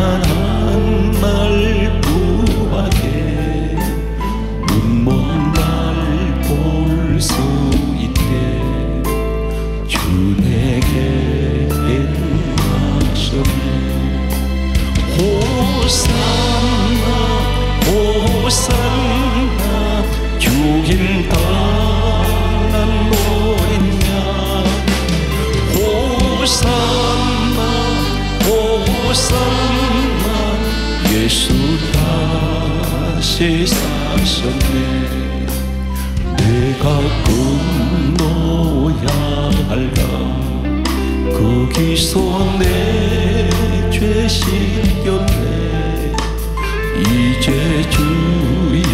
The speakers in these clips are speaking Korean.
가난한 날 부하게 눈먼 날 볼 수 있게 주 내게 행하셨네. 호산나 호산나 죽임 당한 노인 양 호산나 호산나 예수 다시 사셨네. 내가 건너야 할까 거기서 내 죄 씻겼네. 이제 주의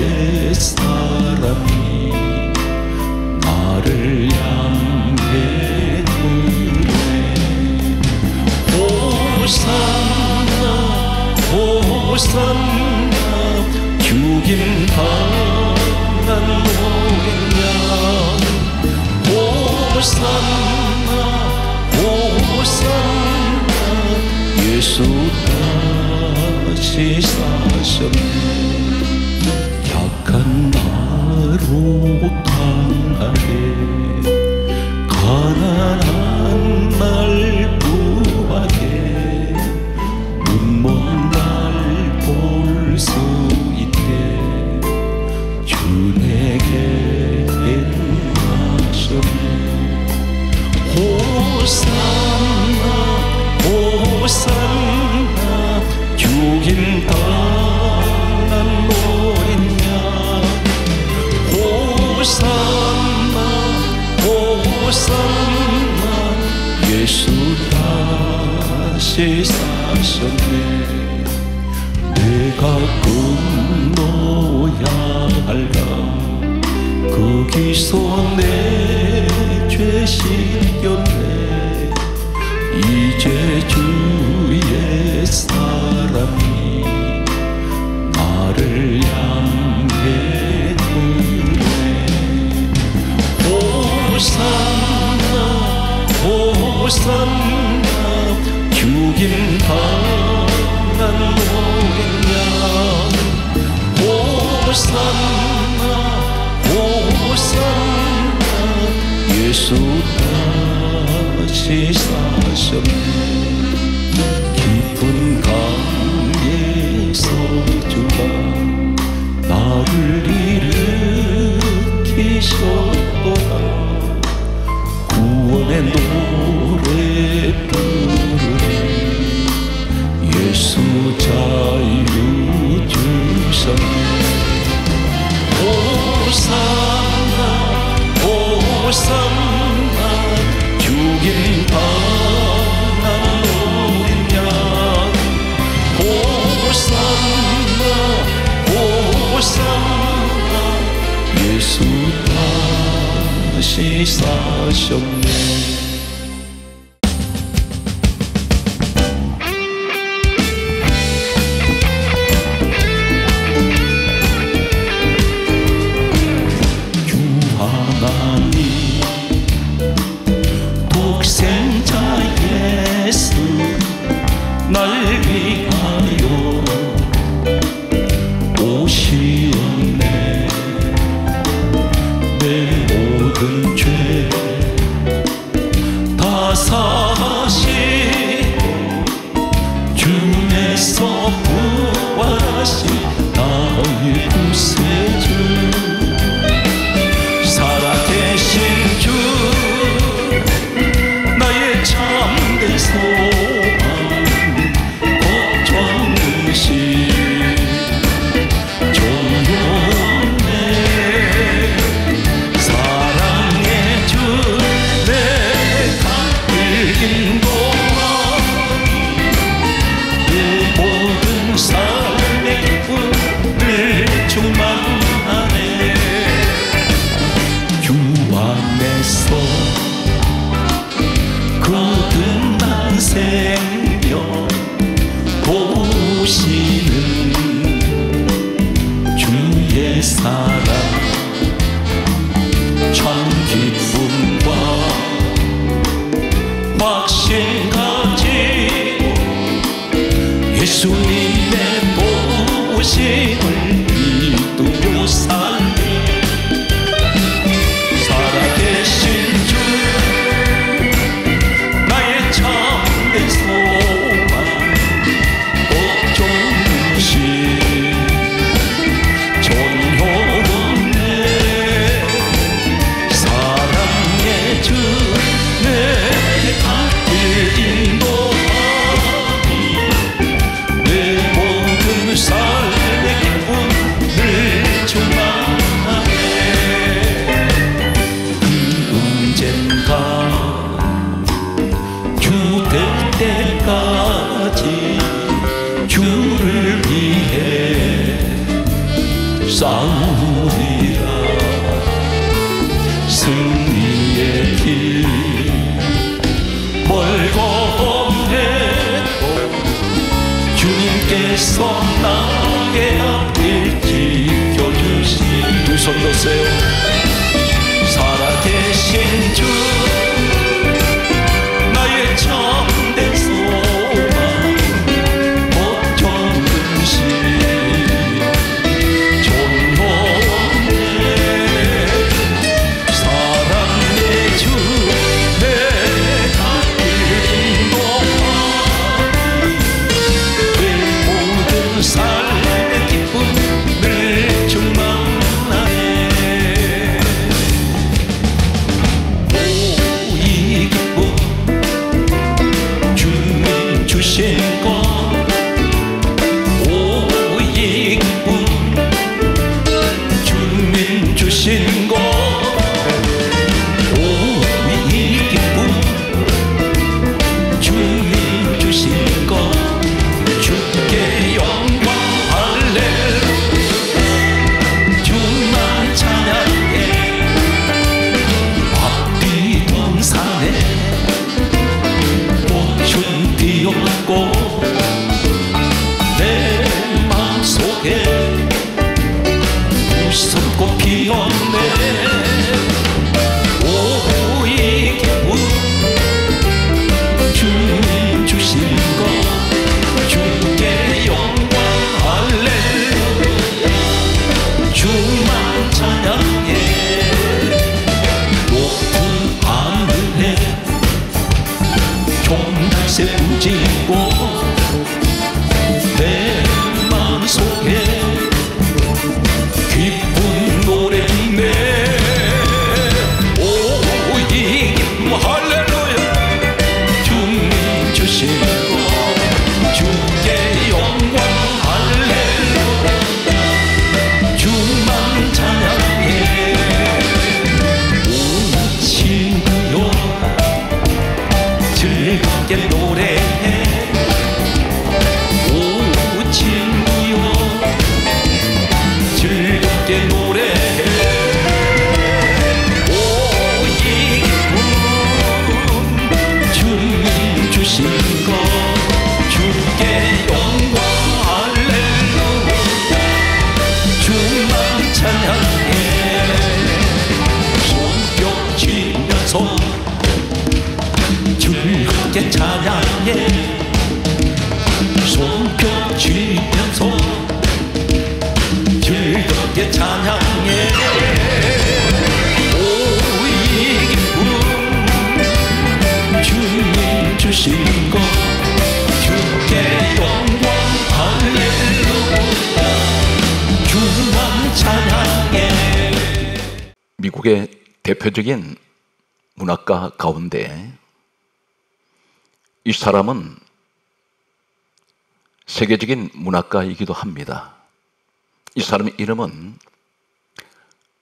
사랑이 나를 향해 부르네. 호산나 호산나 죽임 당한 노인 양 호산나 호산나 예수 다시 사셨네. 약한 나로 강하게 가난한 날 부하게 눈먼 날 볼 수 있게 주 내게 행하셨네. 호산나 호산나 죽임 당한 노인 양 호산나 호산나 예수 다시 사셨네. 내가 건너야 할까 거기서 내 죄 씻겼네. 이제 주의 사랑이 나를 향해 부르네. 호산나 호산나 죽임 당한 노인 양 호산나 호산나 예수 다시 사셨네. 깊은 강에서 주가 나를 일으키셨도다. 구원의 노래 부르니 예수 자유 주셨네. 호산나 호산나 죽임 당한 노인 양 호산나 호산나 예수 다시 사셨네. 독생자 예수 날 위하여 오시었네. 내 모든 죄 다 사하시고 주님에서 부활하신 나의 구세주 살아계신 주 나의 참된 소망 걱정의식 종용해 사랑해 주 내가 흘린 동안 내 모든 삶의 기쁨을 충만하네. 주 안에서 거듭난 생명 보시는 주의 사랑 참 기쁨과 확신 가지고 예수님의 보심을 믿으며 살리 살아계신 주 나의 참된 소망 걱정무시 전효원네 사랑의 주 내 갈 길 인도하니 내 모든 삶의 기쁨을 충만하네 언젠가 주 될 때까지 주를 위해 싸우리라 승리의 길 멀고 험해도 주님께서 나의 앞길 지켜주시 두 손 놓으세요 살아계신 주 나의 참된 소망 걱정시 존엄해 사랑의 주 내 갈 길 인도하니 내 모든 삶의 기쁨을 충만하네 이 기쁨 주님 주신 것 이 기쁨 주님 주신 것 이 기쁨 주님 주신 것 주께 영광 할렐루야 주만 찬양해 앞뒤 동산에 꽃은 피었고 내 마음속에 웃음꽃 피었네 오 이 기쁨 주님 주신 것 주께 영광 할렐루야 주만 찬양해 높은 하늘에 종달새 부지고 내 마음속에 기쁜 노래네 오 이 기쁨 할렐루야 주님 주신 것 주께 영광 할렐루야 주만 찬양해 오 친구여 즐겁게 노래해 오 친구여 즐겁게 노래해 오 이 기쁨 주님 주신 것 주께 영광 할렐루야 주만 찬양해 손뼉 치면서 즐겁게 찬양해 손뼉 치면서 즐겁게 찬양해 오 이 기쁨 주님 주신 것 주께 영광 할렐루야 주만 찬양해 미국의 대표적인 문학가 가운데 이 사람은 세계적인 문학가이기도 합니다. 이 사람의 이름은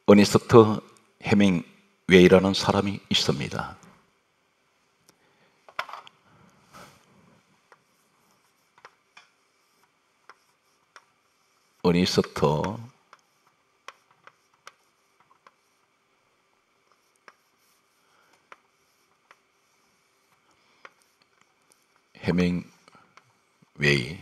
어니스트 헤밍웨이라는 사람이 있습니다. 어니스트 헤밍웨이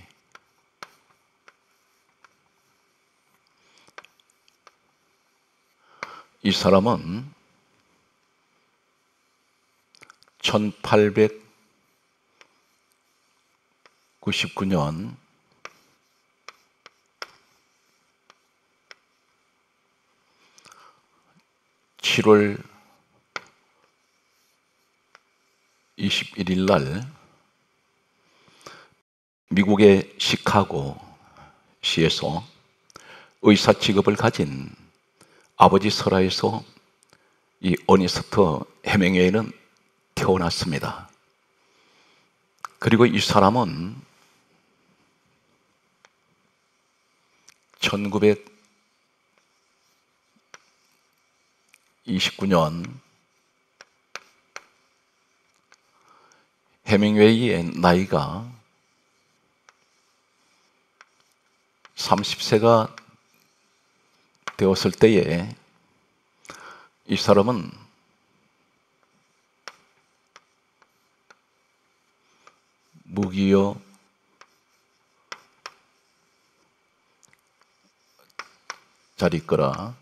이 사람은 1899년 7월 21일 날 미국의 시카고 시에서 의사 직업을 가진 아버지 설하에서 이 어니스트 해밍웨이는 태어났습니다. 그리고 이 사람은 1929년 해밍웨이의 나이가 30세가 되었을 때에 이 사람은 무기여 잘 있거라.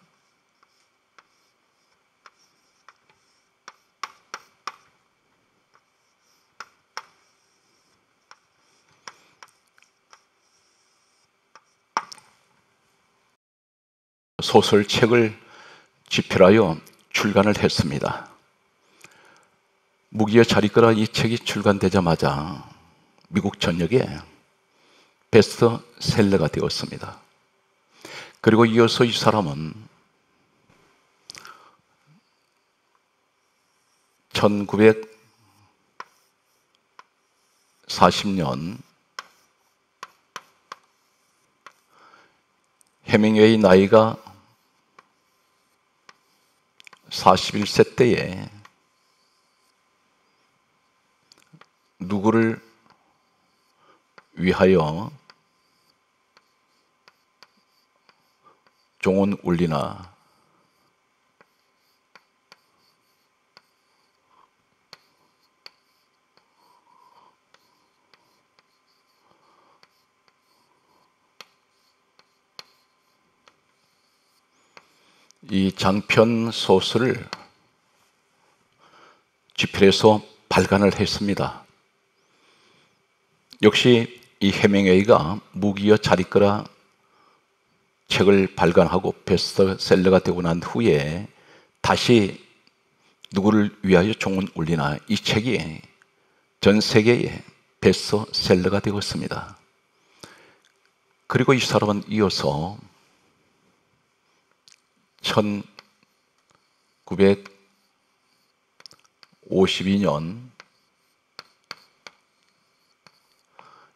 소설책을 집필하여 출간을 했습니다. 무기여 잘 있거라 이 책이 출간되자마자 미국 전역에 베스트셀러가 되었습니다. 그리고 이어서 이 사람은 1940년 해밍웨이 나이가 41세 때에 누구를 위하여 종은 울리나 이 장편 소설을 집필해서 발간을 했습니다. 역시 이 해밍웨이가 무기여 잘 있거라 책을 발간하고 베스트셀러가 되고 난 후에 다시 누구를 위하여 종은 울리나 이 책이 전 세계의 베스트셀러가 되었습니다. 그리고 이 사람은 이어서 1952년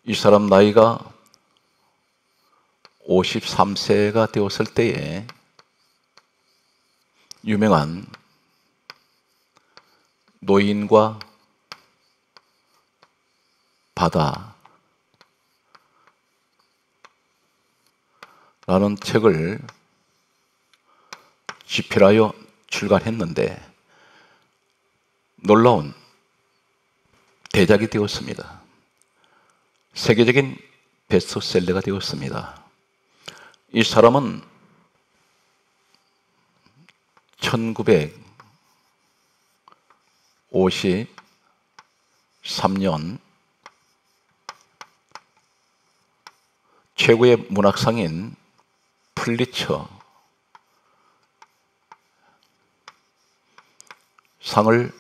이 사람 나이가 53세가 되었을 때에 유명한 노인과 바다 라는 책을 집필하여 출간했는데 놀라운 대작이 되었습니다. 세계적인 베스트셀러가 되었습니다. 이 사람은 1953년 최고의 문학상인 풀리처 상을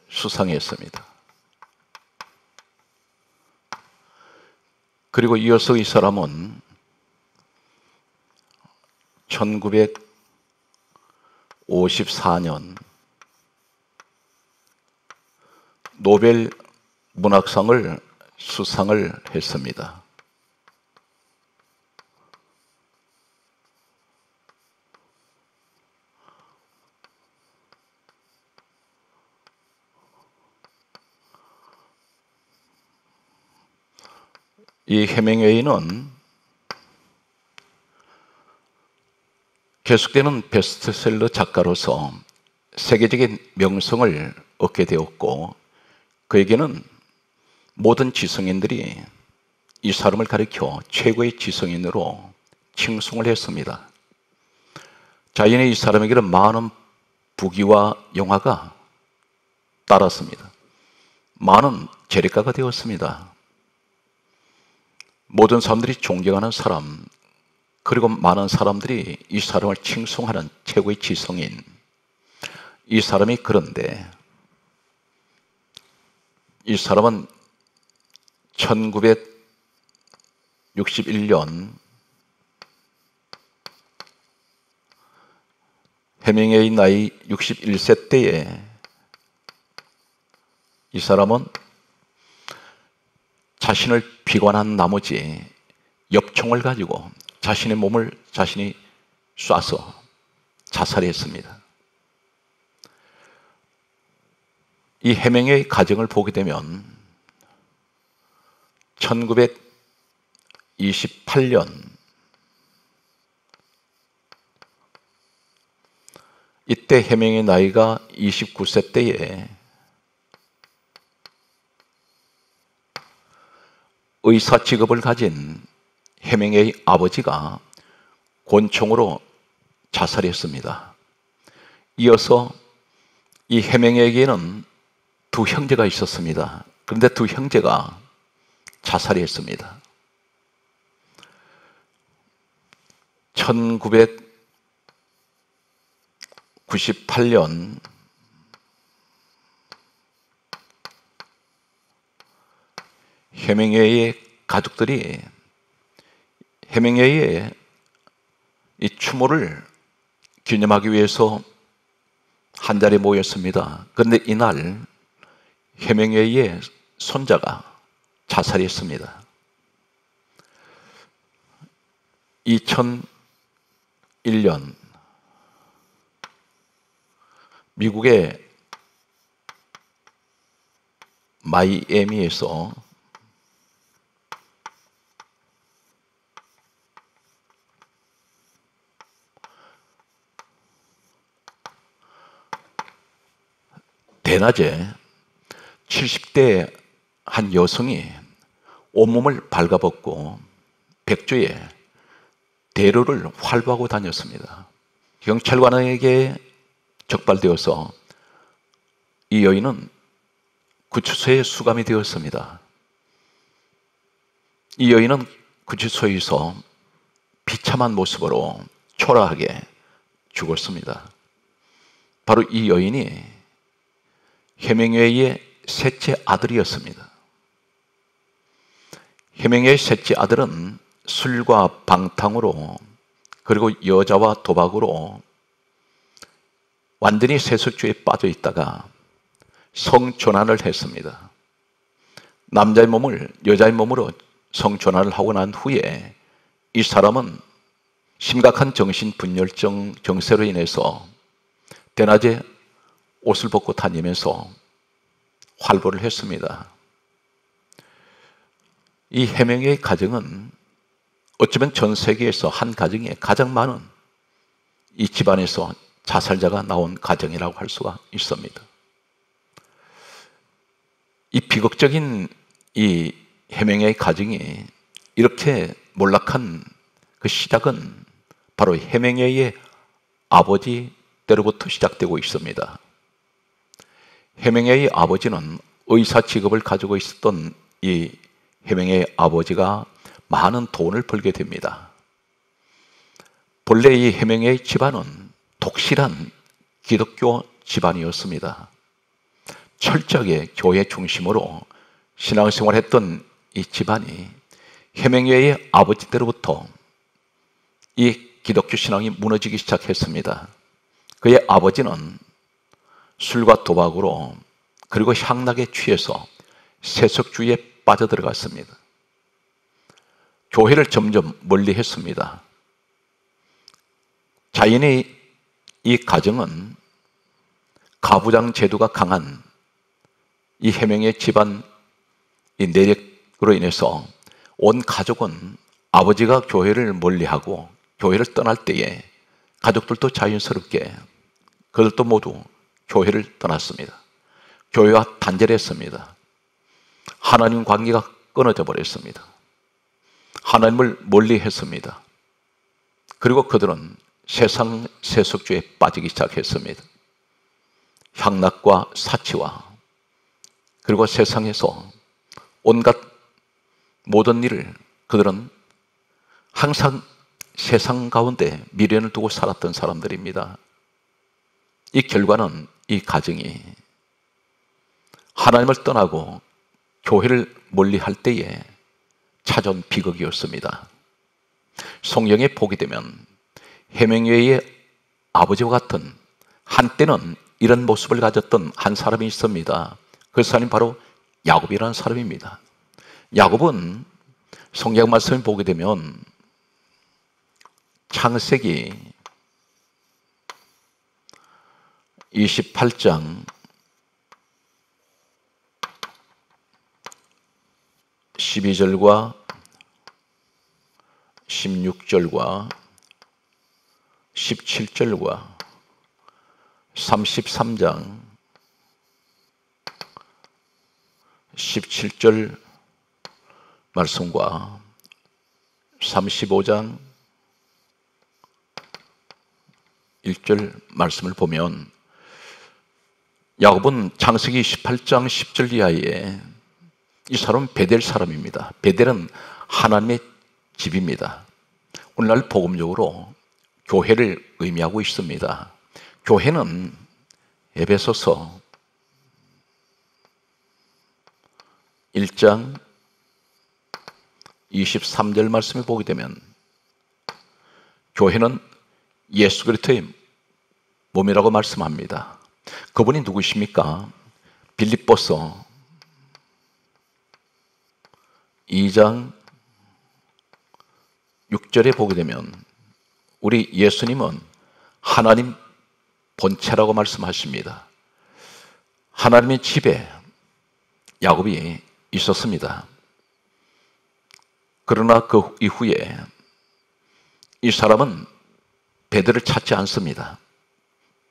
수상했습니다. 그리고 이어서 이 사람은 1954년 노벨 문학상을 수상을 했습니다. 이 해밍웨이는 계속되는 베스트셀러 작가로서 세계적인 명성을 얻게 되었고 그에게는 모든 지성인들이 이 사람을 가리켜 최고의 지성인으로 칭송을 했습니다. 자연의 이 사람에게는 많은 부귀와 영화가 따랐습니다. 많은 재력가가 되었습니다. 모든 사람들이 존경하는 사람, 그리고 많은 사람들이 이 사람을 칭송하는 최고의 지성인, 이 사람이 그런데 이 사람은 1961년 해밍웨이 나이 61세 때에 이 사람은 자신을 비관한 나머지 엽총을 가지고 자신의 몸을 자신이 쏴서 자살했습니다. 이 해밍웨이 가정을 보게 되면 1928년 이때 해밍웨이 나이가 29세 때에 의사 직업을 가진 해밍웨이 아버지가 권총으로 자살했습니다. 이어서 이 해밍웨이에게는 두 형제가 있었습니다. 그런데 두 형제가 자살했습니다. 1998년 해밍웨이의 가족들이 해밍웨이의 이 추모를 기념하기 위해서 한 자리에 모였습니다. 그런데 이날 해밍웨이의 손자가 자살했습니다. 2001년 미국의 마이애미에서 대낮에 70대 한 여성이 온몸을 발가벗고 백조에 대로를 활보하고 다녔습니다. 경찰관에게 적발되어서 이 여인은 구치소에 수감이 되었습니다. 이 여인은 구치소에서 비참한 모습으로 초라하게 죽었습니다. 바로 이 여인이 해밍웨이의 셋째 아들이었습니다. 해밍웨이의 셋째 아들은 술과 방탕으로 그리고 여자와 도박으로 완전히 세속주의에 빠져 있다가 성전환을 했습니다. 남자의 몸을 여자의 몸으로 성전환을 하고 난 후에 이 사람은 심각한 정신분열증 증세로 인해서 대낮에 옷을 벗고 다니면서 활보를 했습니다. 이 해밍웨이 가정은 어쩌면 전 세계에서 한 가정에 가장 많은 이 집안에서 자살자가 나온 가정이라고 할 수가 있습니다. 이 비극적인 이 해밍웨이 가정이 이렇게 몰락한 그 시작은 바로 해밍웨이의 아버지 때로부터 시작되고 있습니다. 해밍웨이 아버지는 의사 직업을 가지고 있었던 이 해밍웨이 아버지가 많은 돈을 벌게 됩니다. 본래 이 해밍웨이 집안은 독실한 기독교 집안이었습니다. 철저하게 교회 중심으로 신앙생활했던 이 집안이 해밍웨이의 아버지 때로부터 이 기독교 신앙이 무너지기 시작했습니다. 그의 아버지는 술과 도박으로 그리고 향락에 취해서 세속주의에 빠져들어갔습니다. 교회를 점점 멀리 했습니다. 자연히 이 가정은 가부장 제도가 강한 이 해밍웨이 집안 이 내력으로 인해서 온 가족은 아버지가 교회를 멀리하고 교회를 떠날 때에 가족들도 자연스럽게 그들도 모두 교회를 떠났습니다. 교회와 단절했습니다. 하나님 관계가 끊어져 버렸습니다. 하나님을 멀리했습니다. 그리고 그들은 세상 세속주의에 빠지기 시작했습니다. 향락과 사치와 그리고 세상에서 온갖 모든 일을 그들은 항상 세상 가운데 미련을 두고 살았던 사람들입니다. 이 결과는 이 가정이 하나님을 떠나고 교회를 멀리할 때에 찾아온 비극이었습니다. 성경에 보게 되면 해명웨이의 아버지와 같은 한때는 이런 모습을 가졌던 한 사람이 있습니다. 그 사람이 바로 야곱이라는 사람입니다. 야곱은 성경 말씀을 보게 되면 창세기 28장 12절과 16절과 17절과 33장 17절 말씀과 35장 1절 말씀을 보면 야곱은 창세기 28장 10절 이하에 이 사람은 베델 사람입니다. 베델은 하나님의 집입니다. 오늘날 복음적으로 교회를 의미하고 있습니다. 교회는 에베소서 1장 23절 말씀을 보게 되면 교회는 예수 그리스도의 몸이라고 말씀합니다. 그분이 누구십니까? 빌립보서 2장 6절에 보게 되면 우리 예수님은 하나님 본체라고 말씀하십니다. 하나님의 집에 야곱이 있었습니다. 그러나 그 이후에 이 사람은 베델을 찾지 않습니다.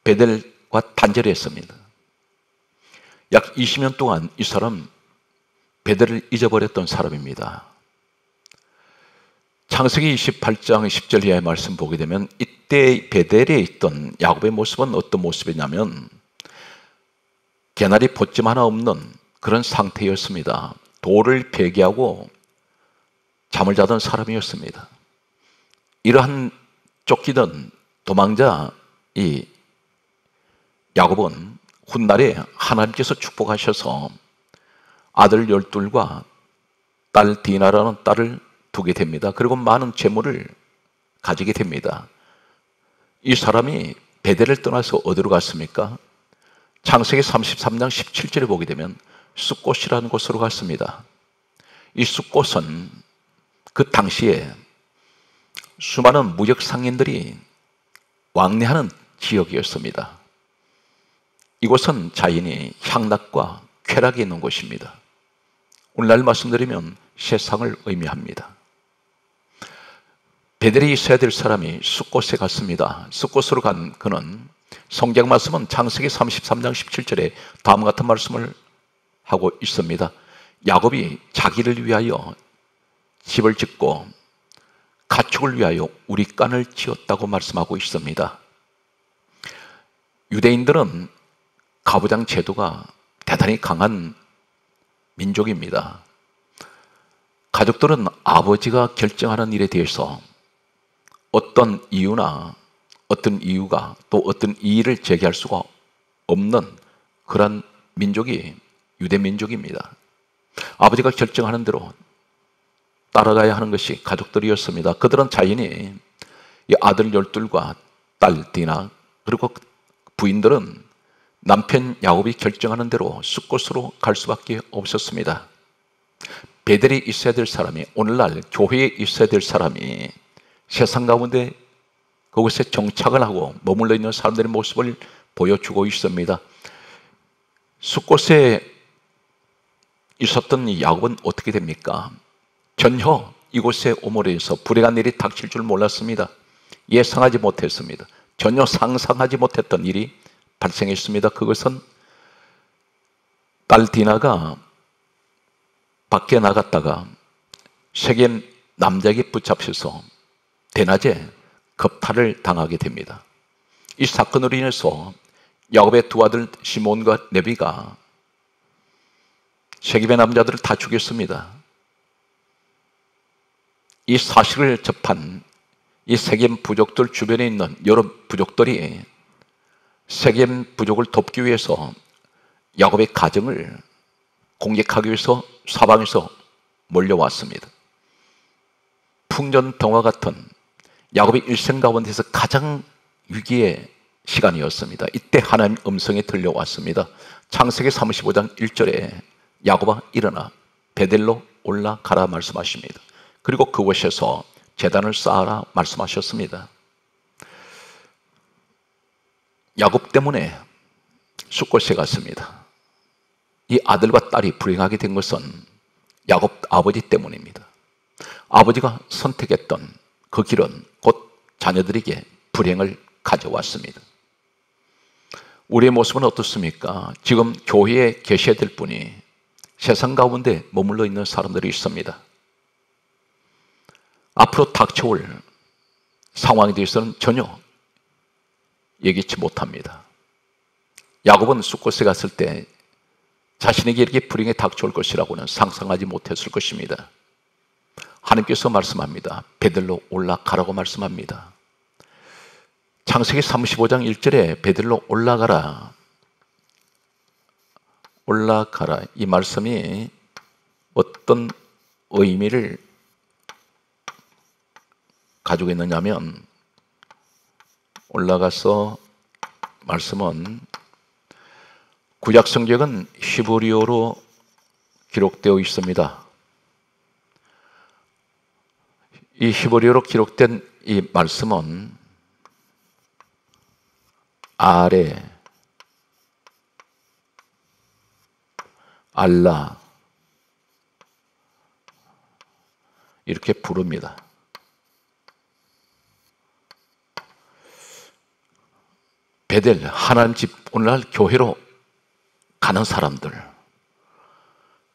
베델과 단절을 했습니다. 약 20년 동안 이 사람 베델을 잊어버렸던 사람입니다. 창세기 28장 10절 이하의 말씀 보게 되면 이때 베델에 있던 야곱의 모습은 어떤 모습이냐면 개나리 보침 하나 없는 그런 상태였습니다. 돌을 베개하고 잠을 자던 사람이었습니다. 이러한 쫓기던 도망자 이 야곱은 훗날에 하나님께서 축복하셔서 아들 12과 딸 디나라는 딸을 두게 됩니다. 그리고 많은 재물을 가지게 됩니다. 이 사람이 베델을 떠나서 어디로 갔습니까? 창세기 33장 17절에 보게 되면 숫곳이라는 곳으로 갔습니다. 이 숫곳은 그 당시에 수많은 무역 상인들이 왕래하는 지역이었습니다. 이곳은 자연이 향락과 쾌락이 있는 곳입니다. 오늘날 말씀드리면 세상을 의미합니다. 베델에 있어야 될 사람이 숫곳에 갔습니다. 숫곳으로 간 그는 성경 말씀은 창세기 33장 17절에 다음 같은 말씀을 하고 있습니다. 야곱이 자기를 위하여 집을 짓고 가축을 위하여 우리간을 지었다고 말씀하고 있습니다. 유대인들은 가부장 제도가 대단히 강한 민족입니다. 가족들은 아버지가 결정하는 일에 대해서 어떤 이유나 어떤 이유가 또 어떤 이의를 제기할 수가 없는 그런 민족이 유대 민족입니다. 아버지가 결정하는 대로 따라가야 하는 것이 가족들이었습니다. 그들은 자연히 이 아들 12과 딸 디나 그리고 부인들은 남편 야곱이 결정하는 대로 숫곳으로 갈 수밖에 없었습니다. 베델에 있어야 될 사람이 오늘날 교회에 있어야 될 사람이 세상 가운데 그곳에 정착을 하고 머물러 있는 사람들의 모습을 보여주고 있습니다. 숫곳에 있었던 이 야곱은 어떻게 됩니까? 전혀 이곳에 오므로 해서 불행한 일이 닥칠 줄 몰랐습니다. 예상하지 못했습니다. 전혀 상상하지 못했던 일이 발생했습니다. 그것은 딸 디나가 밖에 나갔다가 세겜 남자에게 붙잡혀서 대낮에 겁탈을 당하게 됩니다. 이 사건으로 인해서 야곱의 두 아들 시몬과 레비가 세겜의 남자들을 다 죽였습니다. 이 사실을 접한 이 세겜 부족들 주변에 있는 여러 부족들이 세겜 부족을 돕기 위해서 야곱의 가정을 공격하기 위해서 사방에서 몰려왔습니다. 풍전등화 같은 야곱의 일생 가운데서 가장 위기의 시간이었습니다. 이때 하나님 음성이 들려왔습니다. 창세기 35장 1절에 야곱아 일어나 베델로 올라가라 말씀하십니다. 그리고 그곳에서 제단을 쌓아라 말씀하셨습니다. 야곱 때문에 숫곳에 갔습니다. 이 아들과 딸이 불행하게 된 것은 야곱 아버지 때문입니다. 아버지가 선택했던 그 길은 곧 자녀들에게 불행을 가져왔습니다. 우리의 모습은 어떻습니까? 지금 교회에 계셔야 될 분이 세상 가운데 머물러 있는 사람들이 있습니다. 앞으로 닥쳐올 상황에 대해서는 전혀 예기치 못합니다. 야곱은 숫곳에 갔을 때 자신에게 이렇게 불행이 닥쳐올 것이라고는 상상하지 못했을 것입니다. 하나님께서 말씀합니다. 베들로 올라가라고 말씀합니다. 창세기 35장 1절에 베들로 올라가라 이 말씀이 어떤 의미를 가지고 있느냐면, 올라가서 말씀은 구약 성경은 히브리어로 기록되어 있습니다. 이 히브리어로 기록된 이 말씀은 아레, 알라 이렇게 부릅니다. 베델, 하나님 집, 오늘날 교회로 가는 사람들,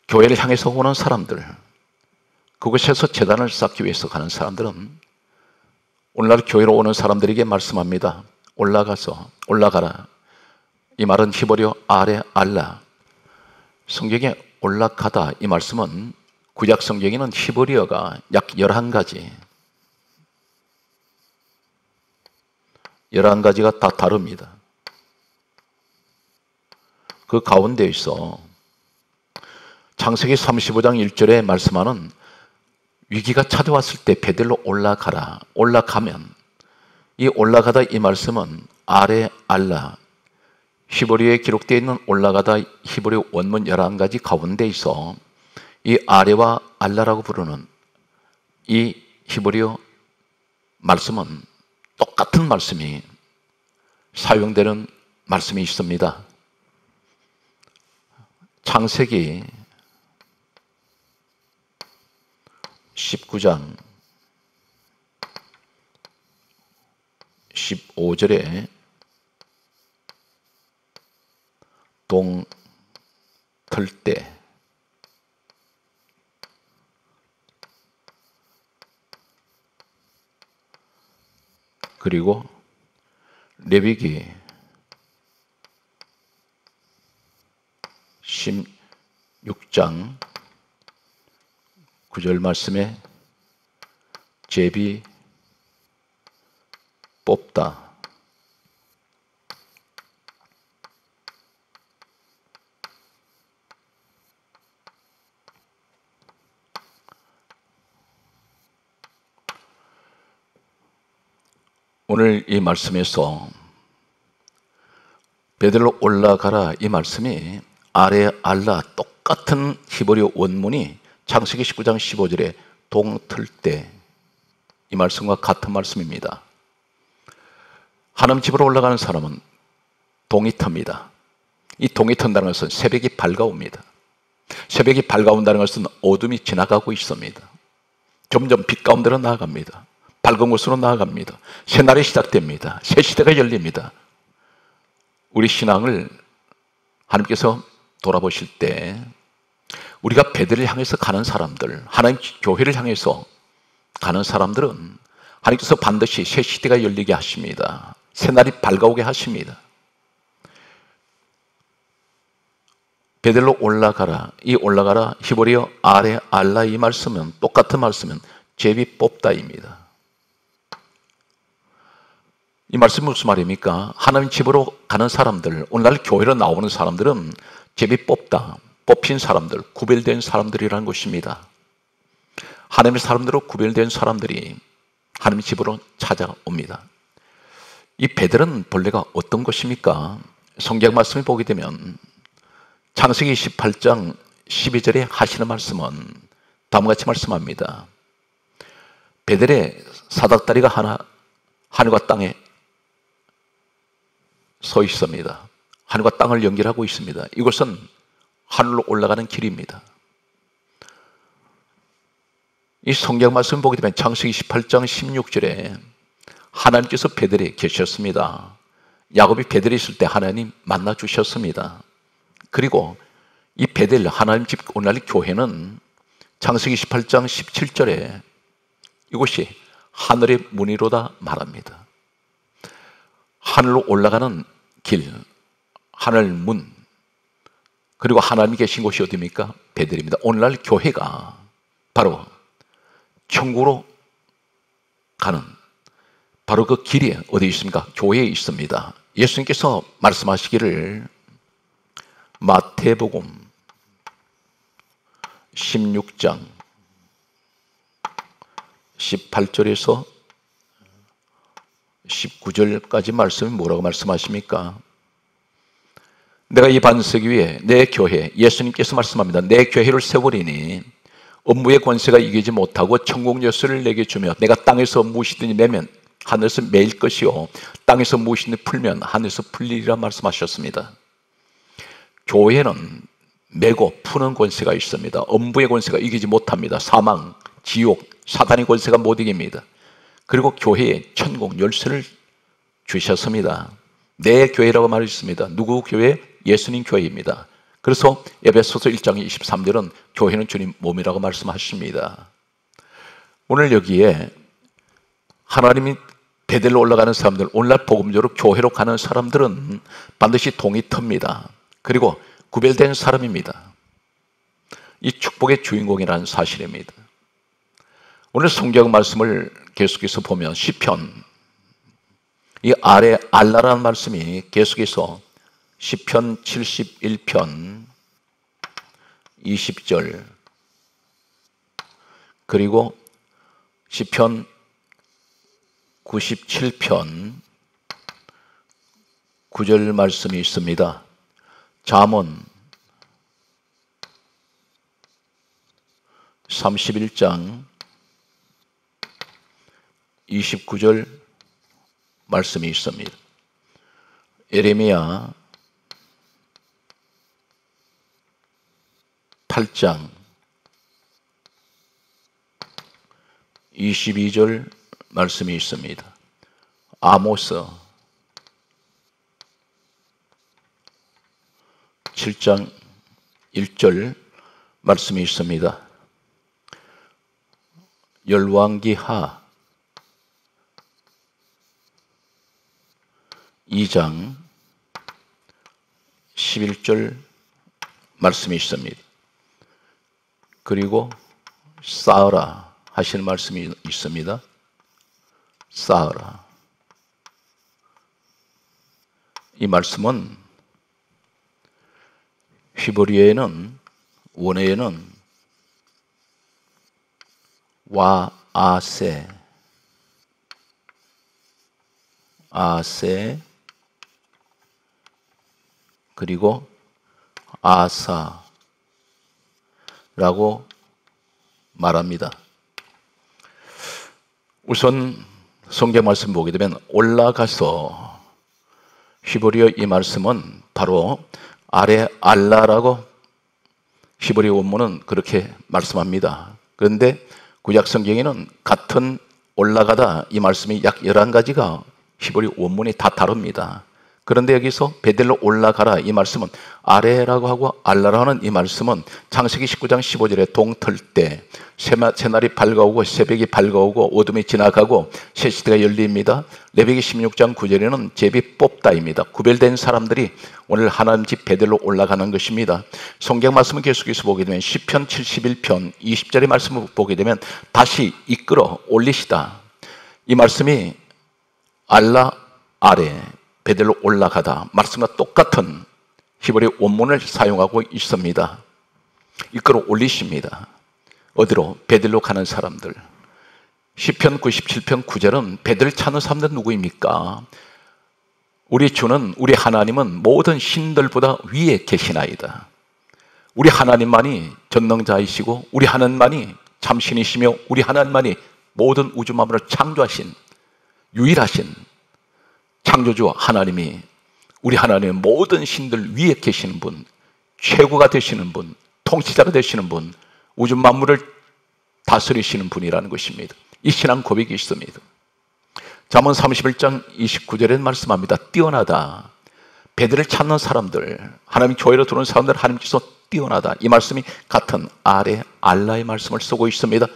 교회를 향해서 오는 사람들, 그곳에서 제단을 쌓기 위해서 가는 사람들은 오늘날 교회로 오는 사람들에게 말씀합니다. 올라가라. 이 말은 히브리어 아레 알라, 성경에 올라가다 이 말씀은 구약 성경에는 히브리어가 약 11가지가 다 다릅니다. 그 가운데 있어 창세기 35장 1절에 말씀하는 위기가 찾아왔을 때 베델로 올라가라. 올라가면, 이 올라가다 이 말씀은 아레 알라, 히브리어에 기록되어 있는 올라가다 히브리 원문 11가지 가운데 있어 이 아레와 알라라고 부르는 이 히브리어 말씀은 똑같은 말씀이 사용되는 말씀이 있습니다. 창세기 19장 15절에 동 틀 때, 그리고 레위기 16장 9절 말씀에 제비 뽑다, 오늘 이 말씀에서 베들로 올라가라 이 말씀이 아레 알라, 똑같은 히브리어 원문이 창세기 19장 15절에 동틀 때 이 말씀과 같은 말씀입니다. 하나님 집으로 올라가는 사람은 동이 텄니다. 이 동이 튼다는 것은 새벽이 밝아옵니다. 새벽이 밝아온다는 것은 어둠이 지나가고 있습니다. 점점 빛 가운데로 나아갑니다. 밝은 곳으로 나아갑니다. 새날이 시작됩니다. 새 시대가 열립니다. 우리 신앙을 하나님께서 돌아보실 때 우리가 베델을 향해서 가는 사람들, 하나님 교회를 향해서 가는 사람들은 하나님께서 반드시 새 시대가 열리게 하십니다. 새날이 밝아오게 하십니다. 베델로 올라가라, 이 올라가라 히브리어 아레 알라 이 말씀은 똑같은 말씀은 제비 뽑다입니다. 이 말씀은 무슨 말입니까? 하나님 집으로 가는 사람들, 오늘날 교회로 나오는 사람들은 제비 뽑다, 뽑힌 사람들, 구별된 사람들이라는 것입니다. 하나님의 사람들로 구별된 사람들이 하나님 집으로 찾아옵니다. 이 베델은 본래가 어떤 것입니까? 성경 말씀을 보게 되면 창세기 28장 12절에 하시는 말씀은 다음과 같이 말씀합니다. 베델에 사닥다리가 하나 하늘과 땅에 서 있습니다. 하늘과 땅을 연결하고 있습니다. 이것은 하늘로 올라가는 길입니다. 이 성경 말씀 보게 되면 창세기 28장 16절에 하나님께서 베델에 계셨습니다. 야곱이 베델에 있을 때 하나님 만나 주셨습니다. 그리고 이 베델 하나님 집 오늘날 교회는 창세기 18장 17절에 이곳이 하늘의 문이로다 말합니다. 하늘로 올라가는 길, 하늘 문, 그리고 하나님이 계신 곳이 어디입니까? 베델입니다. 오늘날 교회가 바로 천국으로 가는 바로 그 길이 어디 있습니까? 교회에 있습니다. 예수님께서 말씀하시기를 마태복음 16장 18절에서 19절까지 말씀이 뭐라고 말씀하십니까? 내가 이 반석 위에 내 교회, 예수님께서 말씀합니다. 내 교회를 세우리니 업무의 권세가 이기지 못하고 천국 열쇠를 내게 주며 내가 땅에서 무엇이든지 매면 하늘에서 매일 것이요 땅에서 무엇이든지 풀면 하늘에서 풀리리라 말씀하셨습니다. 교회는 매고 푸는 권세가 있습니다. 엄부의 권세가 이기지 못합니다. 사망, 지옥, 사단의 권세가 못 이깁니다. 그리고 교회에 천국 열쇠를 주셨습니다. 내 교회라고 말했습니다. 누구 교회? 예수님 교회입니다. 그래서 에베소서 1장 23절은 교회는 주님 몸이라고 말씀하십니다. 오늘 여기에 하나님이 베델로 올라가는 사람들, 오늘날 복음적으로 교회로 가는 사람들은 반드시 동이 텄니다. 그리고 구별된 사람입니다. 이 축복의 주인공이라는 사실입니다. 오늘 성경 말씀을 계속해서 보면 시편, 이 아래 알라라는 말씀이 계속해서 시편 71편 20절 그리고 시편 97편 9절 말씀이 있습니다. 잠언 31장 29절 말씀이 있습니다. 예레미야 8장 22절 말씀이 있습니다. 아모스 7장 1절 말씀이 있습니다. 열왕기하 2장 11절 말씀이 있습니다. 그리고 쌓으라 하시는 말씀이 있습니다. 쌓으라. 이 말씀은 히브리어에는 원어에는 와아세 아세 그리고 아사라고 말합니다. 우선 성경 말씀 보게 되면 올라가서 히브리어 이 말씀은 바로 아래 알라라고 히브리어 원문은 그렇게 말씀합니다. 그런데 구약 성경에는 같은 올라가다 이 말씀이 약 11가지가 히브리 원문이 다 다릅니다. 그런데 여기서 베델로 올라가라 이 말씀은 아래라고 하고 알라라고 하는 이 말씀은 창세기 19장 15절에 동틀 때 새날이 밝아오고 새벽이 밝아오고 어둠이 지나가고 새 시대가 열립니다. 레위기 16장 9절에는 제비 뽑다입니다. 구별된 사람들이 오늘 하나님 집 베델로 올라가는 것입니다. 성경 말씀을 계속해서 보게 되면 시편 71편 20절의 말씀을 보게 되면 다시 이끌어 올리시다. 이 말씀이 알라 아래 베델로 올라가다 말씀과 똑같은 히브리 원문을 사용하고 있습니다. 이끌어 올리십니다. 어디로? 베델로 가는 사람들. 시편 97편 9절은 베델을 찾는 사람들은 누구입니까? 우리 주는, 우리 하나님은 모든 신들보다 위에 계시나이다. 우리 하나님만이 전능자이시고 우리 하나님만이 참신이시며 우리 하나님만이 모든 우주 만물을 창조하신 유일하신 창조주 하나님이, 우리 하나님의 모든 신들 위에 계시는 분, 최고가 되시는 분, 통치자가 되시는 분, 우주 만물을 다스리시는 분이라는 것입니다. 이 신앙 고백이 있습니다. 잠언 31장 29절에 말씀합니다. 뛰어나다. 베델을 찾는 사람들, 하나님 교회로 들어오는 사람들 하나님께서 뛰어나다. 이 말씀이 같은 아래 알라의 말씀을 쓰고 있습니다.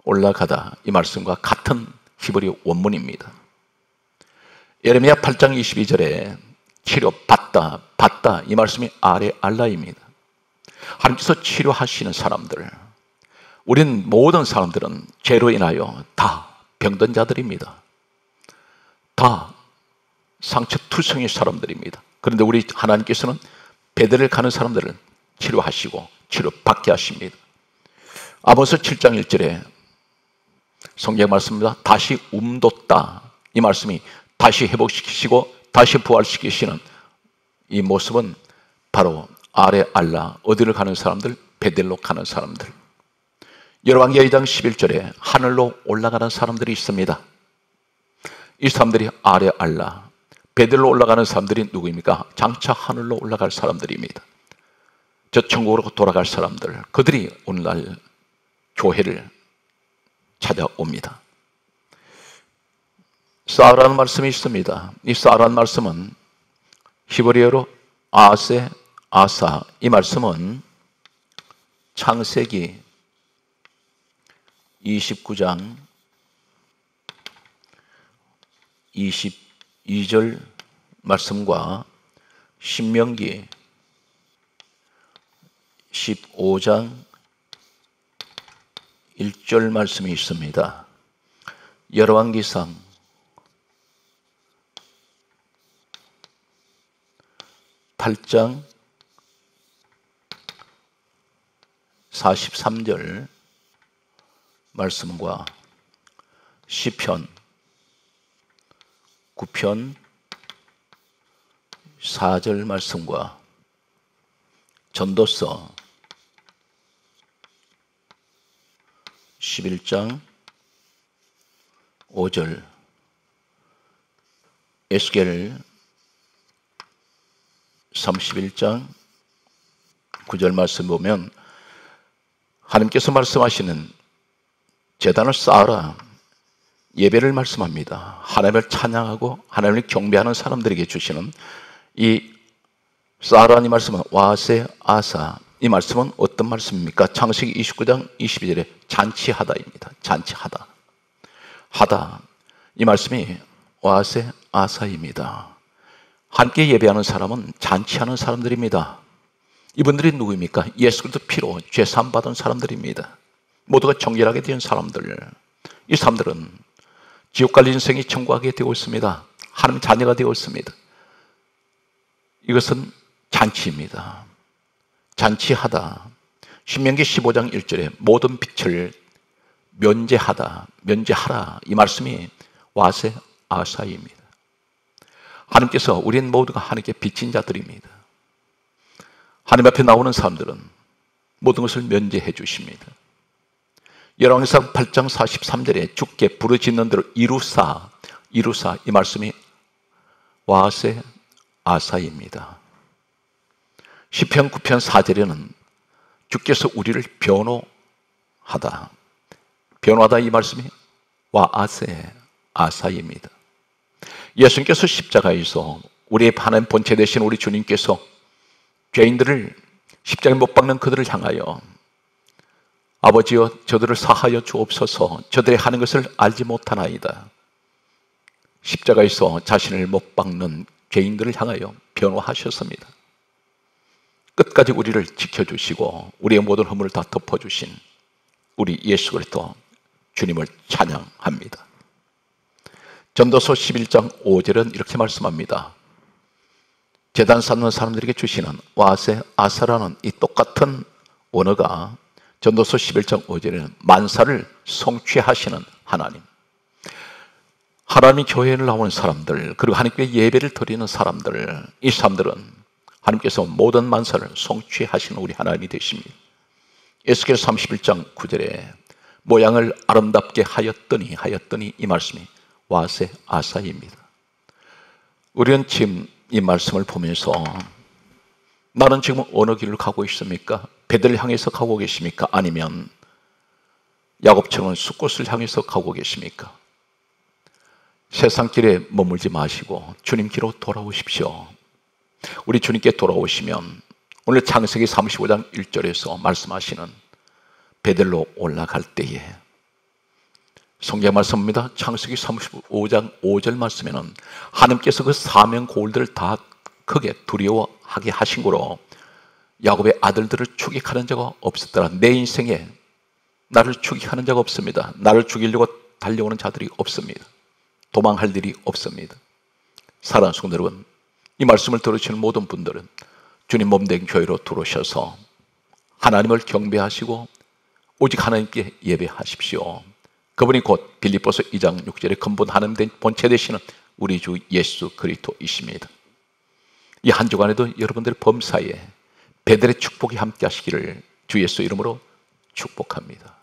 올라가다. 이 말씀과 같은 히브리 원문입니다. 예레미야 8장 22절에 치료받다, 받다. 이 말씀이 아래 알라입니다. 하나님께서 치료하시는 사람들, 우린 모든 사람들은 죄로 인하여 다 병든 자들입니다. 다 상처투성의 사람들입니다. 그런데 우리 하나님께서는 베델을 가는 사람들을 치료하시고 치료받게 하십니다. 아모스 7장 1절에 성경 말씀입니다. 다시 움돋다. 이 말씀이 다시 회복시키시고 다시 부활시키시는 이 모습은 바로 아래 알라, 어디를 가는 사람들? 베델로 가는 사람들. 열왕기 2장 11절에 하늘로 올라가는 사람들이 있습니다. 이 사람들이 아래 알라, 베델로 올라가는 사람들이 누구입니까? 장차 하늘로 올라갈 사람들입니다. 저 천국으로 돌아갈 사람들, 그들이 오늘날 교회를 찾아옵니다. 사라는 말씀이 있습니다. 이 사라는 말씀은 히브리어로 아세, 아사. 이 말씀은 창세기 29장 22절 말씀과 신명기 15장 1절 말씀이 있습니다. 열왕기상 8장 43절 말씀과 시편 9편 4절 말씀과 전도서 11장 5절, 에스겔 31장 9절 말씀 보면 하나님께서 말씀하시는 제단을 쌓아라, 예배를 말씀합니다. 하나님을 찬양하고 하나님을 경배하는 사람들에게 주시는 이 쌓아라는 말씀은 와세 아사, 이 말씀은 어떤 말씀입니까? 창세기 29장 22절에 잔치하다입니다. 잔치하다, 하다. 이 말씀이 와세 아사입니다. 함께 예배하는 사람은 잔치하는 사람들입니다. 이분들이 누구입니까? 예수 그리스도 피로 죄 사함 받은 사람들입니다. 모두가 정결하게 된 사람들. 이 사람들은 지옥 갈 인생이 천국하게 되고 있습니다. 하나님 자녀가 되고 있습니다. 이것은 잔치입니다. 잔치하다. 신명기 15장 1절에 모든 빛을 면제하다, 면제하라. 이 말씀이 와세 아사입니다. 하나님께서 우리는 모두가 하나님께 빚진 자들입니다. 하나님 앞에 나오는 사람들은 모든 것을 면제해 주십니다. 열왕기상 8장 43절에 주께 부르짖는 대로 이루사, 이루사. 이 말씀이 와세 아사입니다. 시편 9편 4절에는 주께서 우리를 변호하다, 변호하다. 이 말씀이 와세 아사입니다. 예수님께서 십자가에서 우리의 하나님 본체 되신 우리 주님께서 죄인들을 십자가에 못 박는 그들을 향하여 아버지여 저들을 사하여 주옵소서, 저들이 하는 것을 알지 못하나이다. 십자가에서 자신을 못 박는 죄인들을 향하여 변호하셨습니다. 끝까지 우리를 지켜주시고 우리의 모든 허물을 다 덮어주신 우리 예수 그리스도 주님을 찬양합니다. 전도서 11장 5절은 이렇게 말씀합니다. 제단 쌓는 사람들에게 주시는 와세 아사라는 이 똑같은 원어가 전도서 11장 5절에는 만사를 성취하시는 하나님, 하나님의 교회를 나오는 사람들, 그리고 하나님께 예배를 드리는 사람들, 이 사람들은 하나님께서 모든 만사를 성취하시는 우리 하나님이 되십니다. 에스겔 31장 9절에 모양을 아름답게 하였더니 이 말씀이 와세 아사입니다. 우리는 지금 이 말씀을 보면서 나는 지금 어느 길을 가고 있습니까? 베델을 향해서 가고 계십니까? 아니면 야곱처럼 숫곳을 향해서 가고 계십니까? 세상 길에 머물지 마시고 주님 길로 돌아오십시오. 우리 주님께 돌아오시면 오늘 창세기 35장 1절에서 말씀하시는 베델로 올라갈 때에 성경 말씀입니다. 창세기 35장 5절 말씀에는 하나님께서 그 사명 고울들을 다 크게 두려워하게 하신 거로 야곱의 아들들을 추격하는 자가 없었더라. 내 인생에 나를 추격하는 자가 없습니다. 나를 죽이려고 달려오는 자들이 없습니다. 도망할 일이 없습니다. 사랑하는 성도 여러분, 이 말씀을 들으시는 모든 분들은 주님 몸된 교회로 들어오셔서 하나님을 경배하시고 오직 하나님께 예배하십시오. 그분이 곧 빌립보서 2장 6절에 근본 하나님 된 본체 되시는 우리 주 예수 그리스도이십니다. 이 한 주간에도 여러분들의 범사에 베델의 축복이 함께 하시기를 주 예수 이름으로 축복합니다.